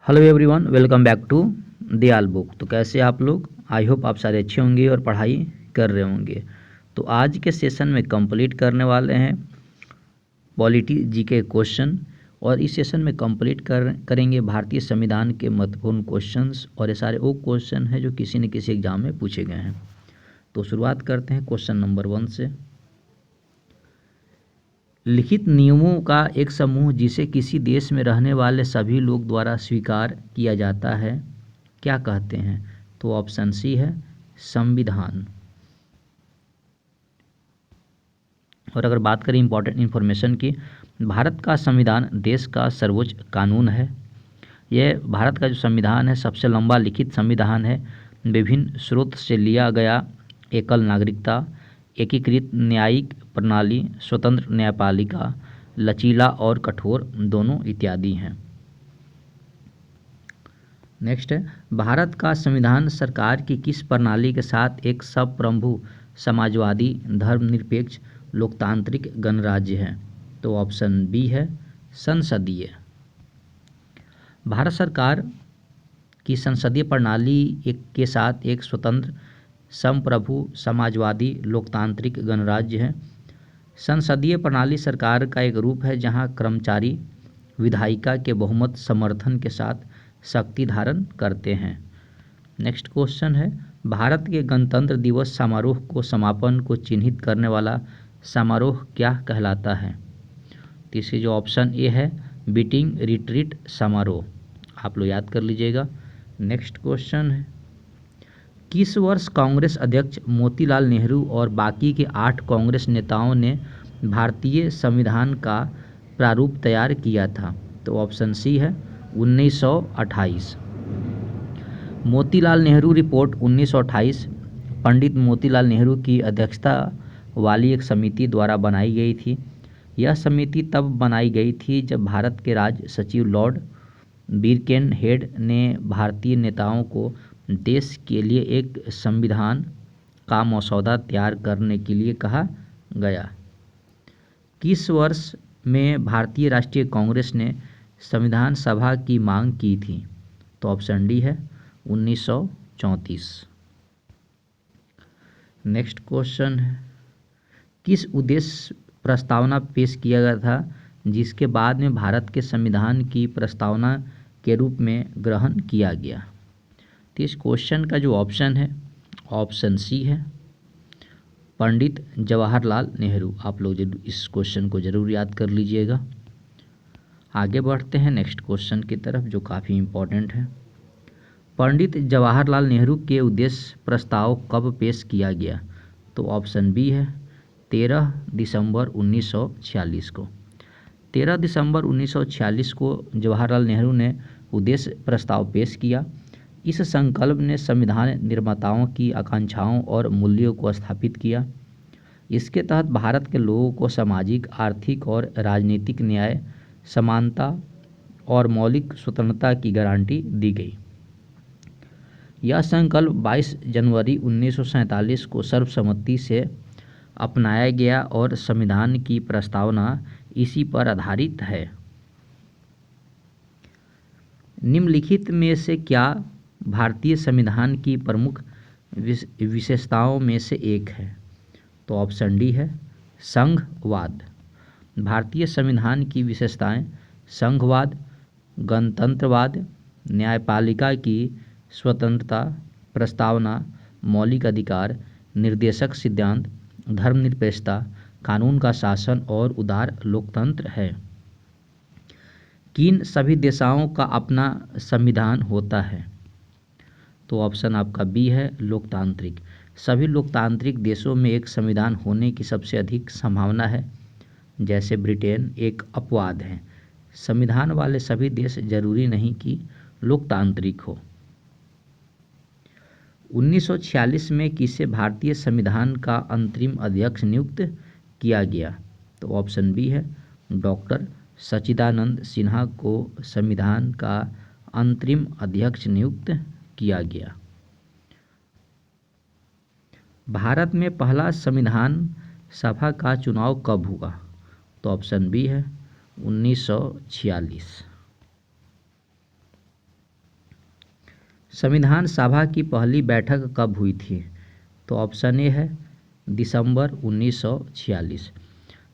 Hello everyone, welcome back to Dayal book. तो कैसे आप लोग? आई होप आप सारे अच्छे होंगे और पढ़ाई कर रहे होंगे। तो आज के सेशन में कंप्लीट करने वाले हैं पॉलिटी जीके क्वेश्चन, और इस सेशन में कंप्लीट करेंगे भारतीय संविधान के महत्वपूर्ण क्वेश्चंस। और ये सारे वो क्वेश्चन हैं जो किसी न किसी एग्जाम में पूछे गए हैं। तो शुरुआत करते हैं क्वेश्चन नंबर 1 से। लिखित नियमों का एक समूह जिसे किसी देश में रहने वाले सभी लोग द्वारा स्वीकार किया जाता है, क्या कहते हैं? तो ऑप्शन सी है संविधान। और अगर बात करें इंपॉर्टेंट इन्फॉर्मेशन की, भारत का संविधान देश का सर्वोच्च कानून है। यह भारत का जो संविधान है सबसे लंबा लिखित संविधान है। विभिन्न स्रोत से लिया गया एकल नागरिकता, एकीकृत न्यायिक प्रणाली, स्वतंत्र न्यायपालिका, लचीला और कठोर दोनों इत्यादि हैं। नेक्स्ट है, भारत का संविधान सरकार की किस प्रणाली के साथ एक संप्रभु समाजवादी धर्मनिरपेक्ष लोकतांत्रिक गणराज्य है? तो ऑप्शन बी है संसदीय। भारत सरकार की संसदीय प्रणाली के साथ एक स्वतंत्र संप्रभु समाजवादी लोकतांत्रिक गणराज्य है। संसदीय प्रणाली सरकार का एक रूप है जहां कर्मचारी विधायिका के बहुमत समर्थन के साथ शक्ति धारण करते हैं। नेक्स्ट क्वेश्चन है, भारत के गणतंत्र दिवस समारोह को समापन को चिन्हित करने वाला समारोह क्या कहलाता है? तो इसके जो ऑप्शन ए है बीटिंग रिट्रीट समारोह, आप लोग याद कर लीजिएगा। नेक्स्ट क्वेश्चन है, किस वर्ष कांग्रेस अध्यक्ष मोतीलाल नेहरू और बाकी के 8 कांग्रेस नेताओं ने भारतीय संविधान का प्रारूप तैयार किया था? तो ऑप्शन सी है 1928। मोतीलाल नेहरू रिपोर्ट 1928 पंडित मोतीलाल नेहरू की अध्यक्षता वाली एक समिति द्वारा बनाई गई थी। यह समिति तब बनाई गई थी जब भारत के राज्य सचिव लॉर्ड बिरकेनहेड ने भारतीय नेताओं को देश के लिए एक संविधान का मसौदा तैयार करने के लिए कहा गया। किस वर्ष में भारतीय राष्ट्रीय कांग्रेस ने संविधान सभा की मांग की थी? तो ऑप्शन डी है 1934। नेक्स्ट क्वेश्चन है, किस उद्देश्य प्रस्तावना पेश किया गया था जिसके बाद में भारत के संविधान की प्रस्तावना के रूप में ग्रहण किया गया? तो इस क्वेश्चन का जो ऑप्शन है ऑप्शन सी है पंडित जवाहरलाल नेहरू। आप लोग इस क्वेश्चन को जरूर याद कर लीजिएगा। आगे बढ़ते हैं नेक्स्ट क्वेश्चन की तरफ जो काफ़ी इम्पोर्टेंट है। पंडित जवाहरलाल नेहरू के उद्देश्य प्रस्ताव कब पेश किया गया? तो ऑप्शन बी है 13 दिसंबर 1946 को। 13 दिसंबर 1946 को जवाहरलाल नेहरू ने उद्देश्य प्रस्ताव पेश किया। इस संकल्प ने संविधान निर्माताओं की आकांक्षाओं और मूल्यों को स्थापित किया। इसके तहत भारत के लोगों को सामाजिक, आर्थिक और राजनीतिक न्याय, समानता और मौलिक स्वतंत्रता की गारंटी दी गई। यह संकल्प 22 जनवरी 1947 को सर्वसम्मति से अपनाया गया और संविधान की प्रस्तावना इसी पर आधारित है। निम्नलिखित में से क्या भारतीय संविधान की प्रमुख विशेषताओं में से एक है? तो ऑप्शन डी है संघवाद। भारतीय संविधान की विशेषताएं संघवाद, गणतंत्रवाद, न्यायपालिका की स्वतंत्रता, प्रस्तावना, मौलिक अधिकार, निर्देशक सिद्धांत, धर्मनिरपेक्षता, कानून का शासन और उदार लोकतंत्र है। किन सभी देशों का अपना संविधान होता है? तो ऑप्शन आपका बी है लोकतांत्रिक। सभी लोकतांत्रिक देशों में एक संविधान होने की सबसे अधिक संभावना है। जैसे ब्रिटेन एक अपवाद है। संविधान वाले सभी देश जरूरी नहीं कि लोकतांत्रिक हो। 1946 में किसे भारतीय संविधान का अंतरिम अध्यक्ष नियुक्त किया गया? तो ऑप्शन बी है डॉक्टर सच्चिदानंद सिन्हा को संविधान का अंतरिम अध्यक्ष नियुक्त किया गया। भारत में पहला संविधान सभा का चुनाव कब हुआ? तो ऑप्शन बी है 1946। संविधान सभा की पहली बैठक कब हुई थी? तो ऑप्शन ए है दिसंबर 1946।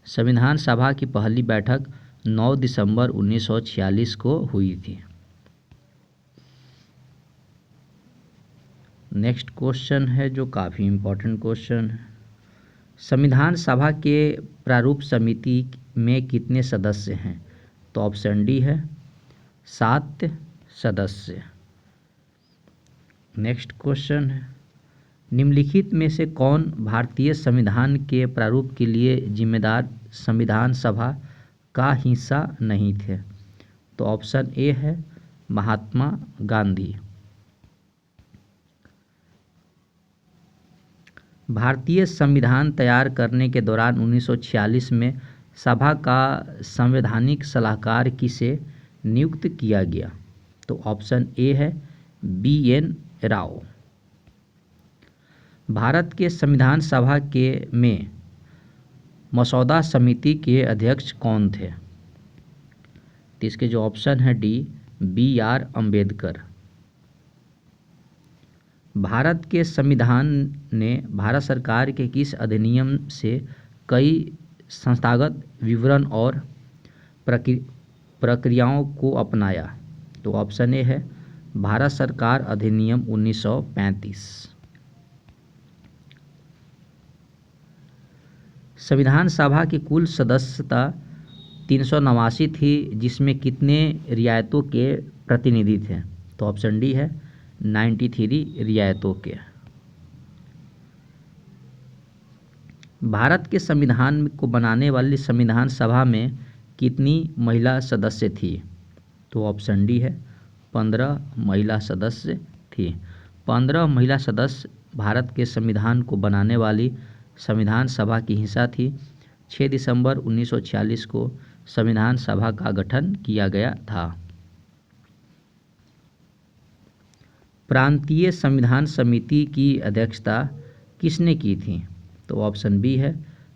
संविधान सभा की पहली बैठक 9 दिसंबर 1946 को हुई थी। नेक्स्ट क्वेश्चन है जो काफ़ी इम्पोर्टेंट क्वेश्चन है। संविधान सभा के प्रारूप समिति में कितने सदस्य हैं? तो ऑप्शन डी है 7 सदस्य। नेक्स्ट क्वेश्चन है, निम्नलिखित में से कौन भारतीय संविधान के प्रारूप के लिए जिम्मेदार संविधान सभा का हिस्सा नहीं थे? तो ऑप्शन ए है महात्मा गांधी। भारतीय संविधान तैयार करने के दौरान 1946 में सभा का संवैधानिक सलाहकार किसे नियुक्त किया गया? तो ऑप्शन ए है BN राव। भारत के संविधान सभा के में मसौदा समिति के अध्यक्ष कौन थे? तो इसके जो ऑप्शन है डी BR अम्बेडकर। भारत के संविधान ने भारत सरकार के किस अधिनियम से कई संस्थागत विवरण और प्रक्रियाओं को अपनाया? तो ऑप्शन ए है भारत सरकार अधिनियम 1935। संविधान सभा की कुल सदस्यता 389 थी, जिसमें कितने रियायतों के प्रतिनिधि थे? तो ऑप्शन डी है 93 रियायतों के। भारत के संविधान को बनाने वाली संविधान सभा में कितनी महिला सदस्य थी? तो ऑप्शन डी है 15 महिला सदस्य थी। 15 महिला सदस्य भारत के संविधान को बनाने वाली संविधान सभा की हिस्सा थी। 6 दिसंबर 1946 को संविधान सभा का गठन किया गया था। प्रांतीय संविधान समिति की अध्यक्षता किसने की थी? तो ऑप्शन बी है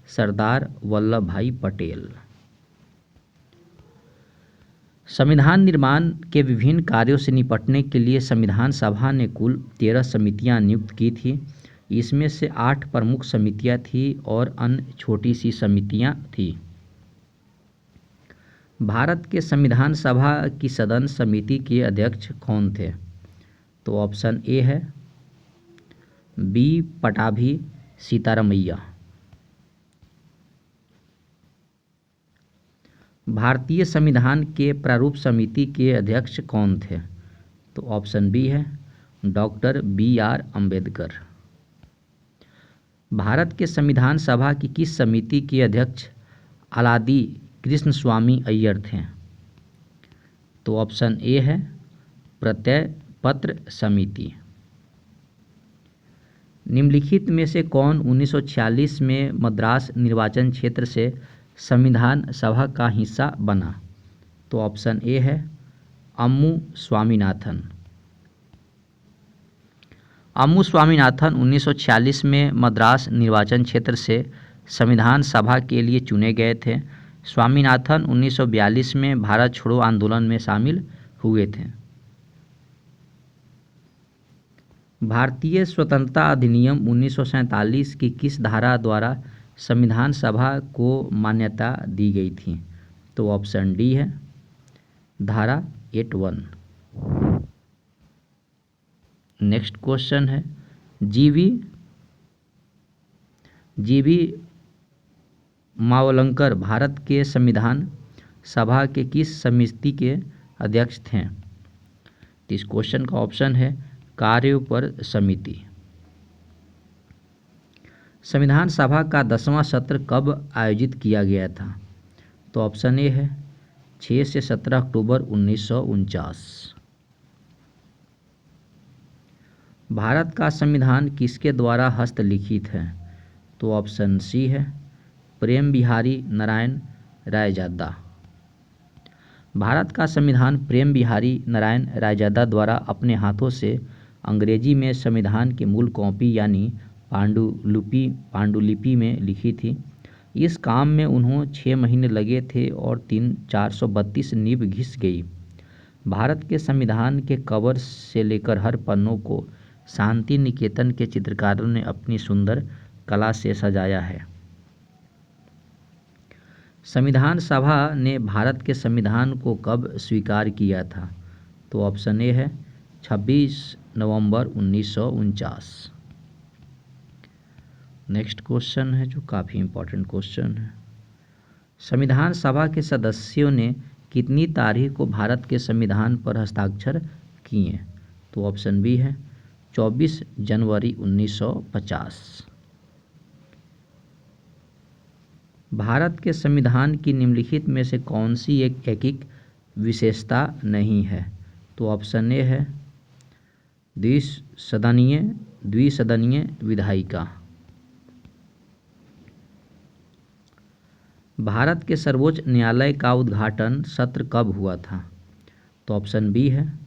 सरदार वल्लभ भाई पटेल। संविधान निर्माण के विभिन्न कार्यों से निपटने के लिए संविधान सभा ने कुल 13 समितियां नियुक्त की थी। इसमें से 8 प्रमुख समितियां थी और अन्य छोटी सी समितियां थी। भारत के संविधान सभा की सदन समिति के अध्यक्ष कौन थे? तो ऑप्शन ए है B पटाभी सीतारमैया। भारतीय संविधान के प्रारूप समिति के अध्यक्ष कौन थे? तो ऑप्शन बी है डॉक्टर BR अम्बेडकर। भारत के संविधान सभा की किस समिति के अध्यक्ष अलादी कृष्ण स्वामी अय्यर थे? तो ऑप्शन ए है प्रत्यय पत्र समिति। निम्नलिखित में से कौन 1946 में मद्रास निर्वाचन क्षेत्र से संविधान सभा का हिस्सा बना? तो ऑप्शन ए है अम्मू स्वामीनाथन। अम्मू स्वामीनाथन 1946 में मद्रास निर्वाचन क्षेत्र से संविधान सभा के लिए चुने गए थे। स्वामीनाथन 1942 में भारत छोड़ो आंदोलन में शामिल हुए थे। भारतीय स्वतंत्रता अधिनियम 1947 की किस धारा द्वारा संविधान सभा को मान्यता दी गई थी? तो ऑप्शन डी है धारा 81। नेक्स्ट क्वेश्चन है जीवी मावलंकर भारत के संविधान सभा के किस समिति के अध्यक्ष थे? इस क्वेश्चन का ऑप्शन है कार्यों पर समिति। संविधान सभा का 10वां सत्र कब आयोजित किया गया था? तो ऑप्शन ए है 6 से 17 अक्टूबर 1949। भारत का संविधान किसके द्वारा हस्तलिखित है? तो ऑप्शन सी है प्रेम बिहारी नारायण रायजादा। भारत का संविधान प्रेम बिहारी नारायण रायजादा द्वारा अपने हाथों से अंग्रेजी में संविधान की मूल कॉपी यानी पांडुलिपि में लिखी थी। इस काम में उन्हें 6 महीने लगे थे और 432 नींव घिस गई। भारत के संविधान के कवर से लेकर हर पन्नों को शांति निकेतन के चित्रकारों ने अपनी सुंदर कला से सजाया है। संविधान सभा ने भारत के संविधान को कब स्वीकार किया था? तो ऑप्शन ए है 26 नवंबर 1949। नेक्स्ट क्वेश्चन है जो काफ़ी इम्पोर्टेंट क्वेश्चन है। संविधान सभा के सदस्यों ने कितनी तारीख को भारत के संविधान पर हस्ताक्षर किए? तो ऑप्शन बी है 24 जनवरी 1950। भारत के संविधान की निम्नलिखित में से कौन सी एक एकीक विशेषता नहीं है? तो ऑप्शन ए है द्विसदनीय विधायिका। भारत के सर्वोच्च न्यायालय का उद्घाटन सत्र कब हुआ था? तो ऑप्शन बी है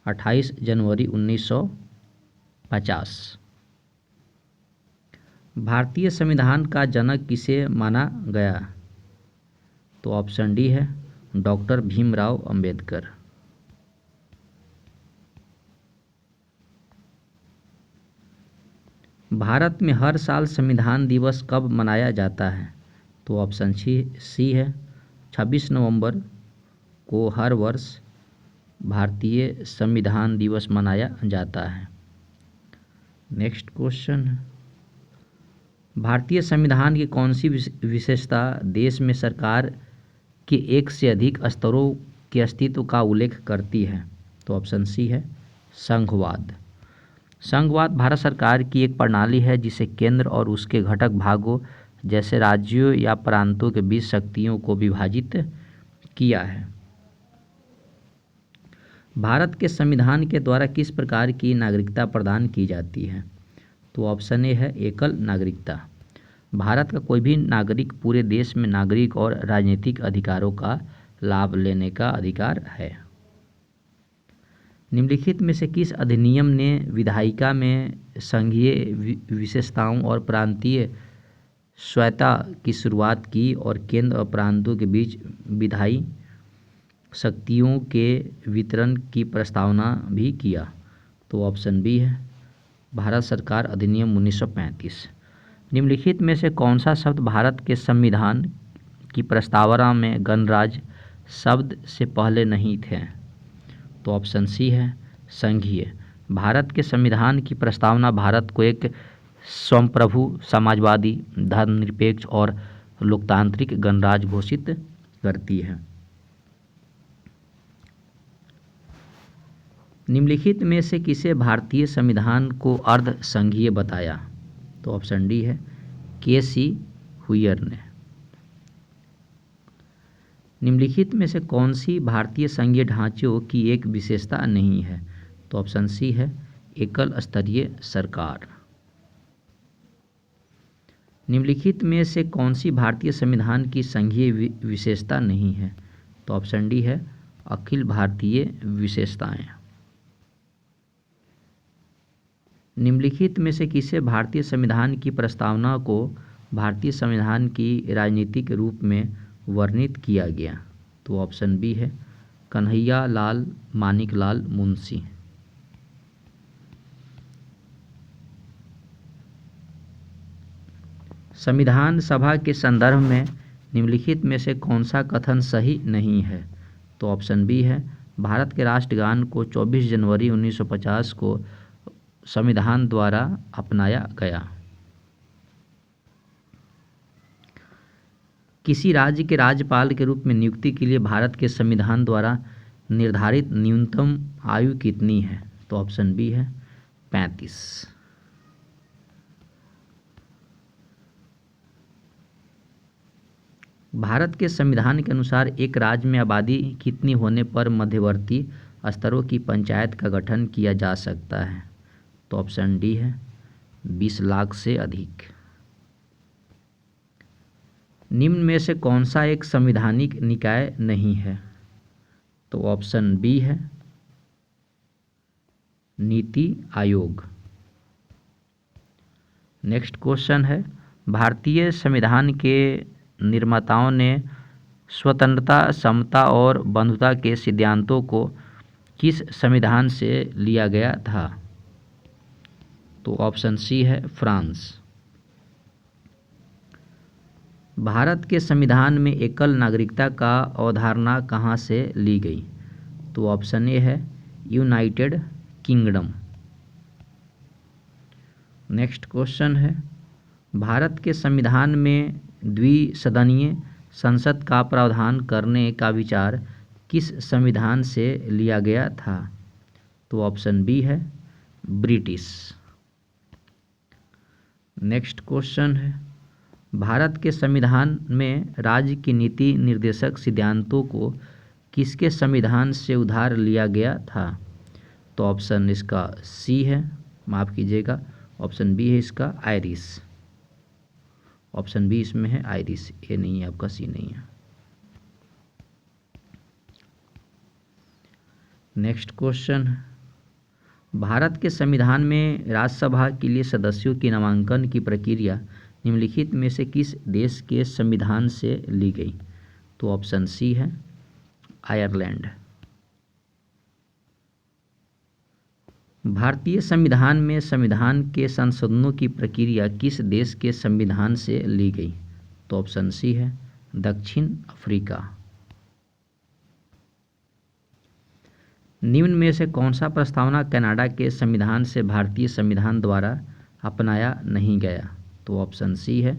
28 जनवरी 1950। भारतीय संविधान का जनक किसे माना गया? तो ऑप्शन डी है डॉक्टर भीमराव अंबेडकर। भारत में हर साल संविधान दिवस कब मनाया जाता है? तो ऑप्शन सी है 26 नवंबर को हर वर्ष भारतीय संविधान दिवस मनाया जाता है। नेक्स्ट क्वेश्चन है, भारतीय संविधान की कौन सी विशेषता देश में सरकार के एक से अधिक स्तरों के अस्तित्व का उल्लेख करती है? तो ऑप्शन सी है संघवाद। संघवाद भारत सरकार की एक प्रणाली है जिसे केंद्र और उसके घटक भागों जैसे राज्यों या प्रांतों के बीच शक्तियों को विभाजित किया है। भारत के संविधान के द्वारा किस प्रकार की नागरिकता प्रदान की जाती है? तो ऑप्शन ए है एकल नागरिकता। भारत का कोई भी नागरिक पूरे देश में नागरिक और राजनीतिक अधिकारों का लाभ लेने का अधिकार है। निम्नलिखित में से किस अधिनियम ने विधायिका में संघीय विशेषताओं और प्रांतीय स्वायत्तता की शुरुआत की और केंद्र और प्रांतों के बीच विधायी शक्तियों के वितरण की प्रस्तावना भी किया? तो ऑप्शन बी है भारत सरकार अधिनियम 1935। निम्नलिखित में से कौन सा शब्द भारत के संविधान की प्रस्तावना में गणराज्य शब्द से पहले नहीं थे? तो ऑप्शन सी है संघीय। भारत के संविधान की प्रस्तावना भारत को एक स्वयंप्रभु समाजवादी धर्मनिरपेक्ष और लोकतांत्रिक गणराज्य घोषित करती है। निम्नलिखित में से किसे भारतीय संविधान को अर्ध संघीय बताया? तो ऑप्शन डी है के.सी. हुयर ने। निम्नलिखित में से कौन सी भारतीय संघीय ढांचों की एक विशेषता नहीं है? तो ऑप्शन सी है एकल स्तरीय सरकार। निम्नलिखित में से कौन सी भारतीय संविधान की संघीय विशेषता नहीं है? तो ऑप्शन डी है अखिल भारतीय विशेषताएं। निम्नलिखित में से किसे भारतीय संविधान की प्रस्तावना को भारतीय संविधान की राजनीतिक रूप में वर्णित किया गया? तो ऑप्शन बी है कन्हैया लाल मानिकलाल मुंशी। संविधान सभा के संदर्भ में निम्नलिखित में से कौन सा कथन सही नहीं है? तो ऑप्शन बी है भारत के राष्ट्रगान को 24 जनवरी 1950 को संविधान द्वारा अपनाया गया। किसी राज्य के राज्यपाल के रूप में नियुक्ति के लिए भारत के संविधान द्वारा निर्धारित न्यूनतम आयु कितनी है? तो ऑप्शन बी है 35। भारत के संविधान के अनुसार एक राज्य में आबादी कितनी होने पर मध्यवर्ती स्तरों की पंचायत का गठन किया जा सकता है? तो ऑप्शन डी है 20 लाख से अधिक। निम्न में से कौन सा एक संवैधानिक निकाय नहीं है? तो ऑप्शन बी है नीति आयोग। नेक्स्ट क्वेश्चन है भारतीय संविधान के निर्माताओं ने स्वतंत्रता, समता और बंधुता के सिद्धांतों को किस संविधान से लिया गया था? तो ऑप्शन सी है फ्रांस। भारत के संविधान में एकल नागरिकता का अवधारणा कहाँ से ली गई? तो ऑप्शन ए है यूनाइटेड किंगडम। नेक्स्ट क्वेश्चन है, भारत के संविधान में द्विसदनीय संसद का प्रावधान करने का विचार किस संविधान से लिया गया था? तो ऑप्शन बी है ब्रिटिश। नेक्स्ट क्वेश्चन है, भारत के संविधान में राज्य की नीति निर्देशक सिद्धांतों को किसके संविधान से उधार लिया गया था? तो ऑप्शन इसका सी है, माफ़ कीजिएगा, ऑप्शन बी है इसका आयरिश। ऑप्शन बी इसमें है आयरिश, ए नहीं है आपका, सी नहीं है। नेक्स्ट क्वेश्चन, भारत के संविधान में राज्यसभा के लिए सदस्यों के नामांकन की प्रक्रिया निम्नलिखित में से किस देश के संविधान से ली गई? तो ऑप्शन सी है आयरलैंड। भारतीय संविधान में संविधान के संशोधनों की प्रक्रिया किस देश के संविधान से ली गई? तो ऑप्शन सी है दक्षिण अफ्रीका। निम्न में से कौन सा प्रस्तावना कनाडा के संविधान से भारतीय संविधान द्वारा अपनाया नहीं गया? तो ऑप्शन सी है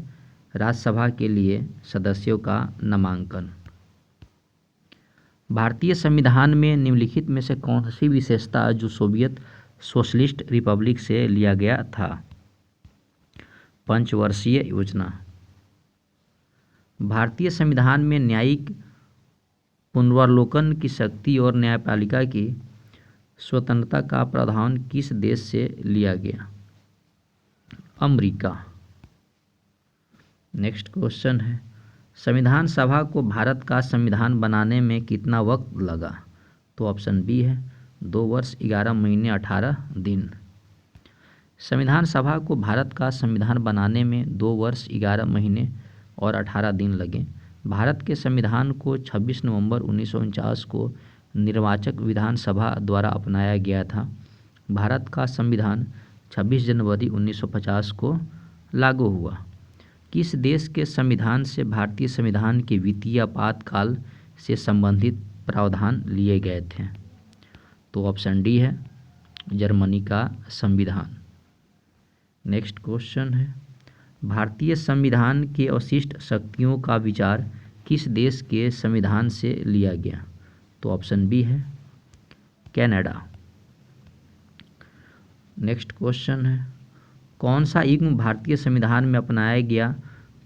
राज्यसभा के लिए सदस्यों का नामांकन। भारतीय संविधान में निम्नलिखित में से कौन सी विशेषता जो सोवियत सोशलिस्ट रिपब्लिक से लिया गया था? पंचवर्षीय योजना। भारतीय संविधान में न्यायिक पुनर्वलोकन की शक्ति और न्यायपालिका की स्वतंत्रता का प्रावधान किस देश से लिया गया? अमेरिका। नेक्स्ट क्वेश्चन है, संविधान सभा को भारत का संविधान बनाने में कितना वक्त लगा? तो ऑप्शन बी है 2 वर्ष 11 महीने 18 दिन। संविधान सभा को भारत का संविधान बनाने में 2 वर्ष 11 महीने और 18 दिन लगे। भारत के संविधान को 26 नवंबर 1949 को निर्वाचक विधानसभा द्वारा अपनाया गया था। भारत का संविधान 26 जनवरी 1950 को लागू हुआ। किस देश के संविधान से भारतीय संविधान के वित्तीय आपातकाल से संबंधित प्रावधान लिए गए थे? तो ऑप्शन डी है जर्मनी का संविधान। नेक्स्ट क्वेश्चन है, भारतीय संविधान के अवशिष्ट शक्तियों का विचार किस देश के संविधान से लिया गया? तो ऑप्शन बी है कनाडा। नेक्स्ट क्वेश्चन है, कौन सा युग्म भारतीय संविधान में अपनाया गया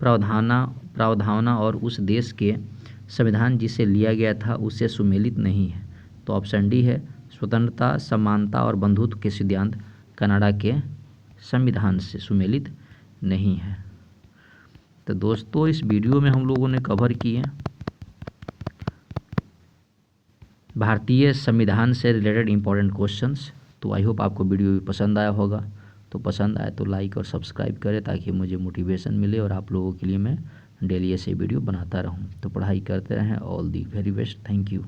प्रावधान और उस देश के संविधान जिसे लिया गया था उससे सुमेलित नहीं है? तो ऑप्शन डी है स्वतंत्रता, समानता और बंधुत्व के सिद्धांत कनाडा के संविधान से सुमेलित नहीं है। तो दोस्तों इस वीडियो में हम लोगों ने कवर किए भारतीय संविधान से रिलेटेड इंपॉर्टेंट क्वेश्चंस। तो आई होप आपको वीडियो भी पसंद आया होगा। तो पसंद आए तो लाइक और सब्सक्राइब करें ताकि मुझे मोटिवेशन मिले और आप लोगों के लिए मैं डेली ऐसे वीडियो बनाता रहूं। तो पढ़ाई करते रहें। All the very best. Thank you.